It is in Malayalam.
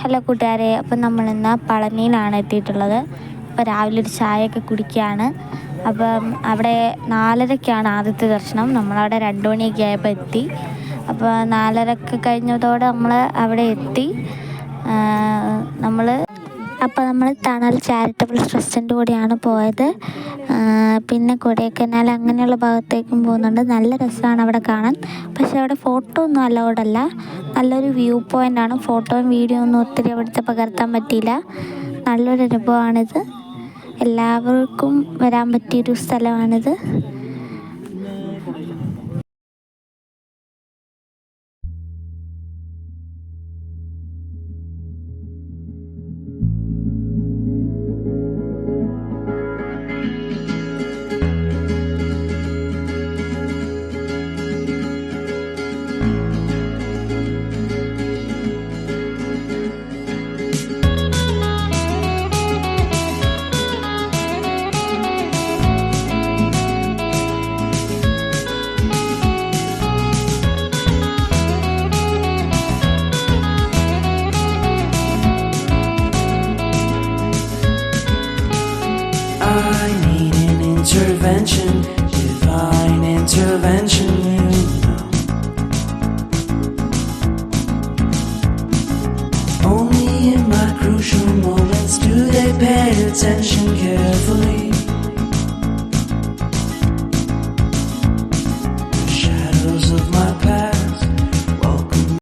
ഹലോ കൂട്ടുകാരെ, അപ്പം നമ്മളിന്ന് പളനിയിലാണ് എത്തിയിട്ടുള്ളത്. അപ്പോൾ രാവിലെ ഒരു ചായയൊക്കെ കുടിക്കുകയാണ്. അപ്പം അവിടെ 4:30ക്കാണ് ആദ്യത്തെ ദർശനം. നമ്മളവിടെ 2 മണിയൊക്കെ ആയപ്പോൾ എത്തി. അപ്പോൾ 4:30 കഴിഞ്ഞതോടെ നമ്മൾ അവിടെ എത്തി. നമ്മൾ തണൽ ചാരിറ്റബിൾ ട്രസ്റ്റിൻ്റെ കൂടെയാണ് പോയത്. പിന്നെ കൊടൈക്കനാൽ അങ്ങനെയുള്ള ഭാഗത്തേക്കും പോകുന്നുണ്ട്. നല്ല രസമാണ് അവിടെ കാണാൻ. പക്ഷേ അവിടെ ഫോട്ടോ ഒന്നും അലൗഡല്ല. നല്ലൊരു വ്യൂ പോയിൻ്റാണ്. ഫോട്ടോയും വീഡിയോ ഒന്നും ഒത്തിരി അവിടുത്തെ പകർത്താൻ പറ്റിയില്ല. നല്ലൊരു അനുഭവമാണിത്. എല്ലാവർക്കും വരാൻ പറ്റിയൊരു സ്ഥലമാണിത്. I need an intervention, divine intervention, you know. Only in my crucial moments do they pay attention carefully.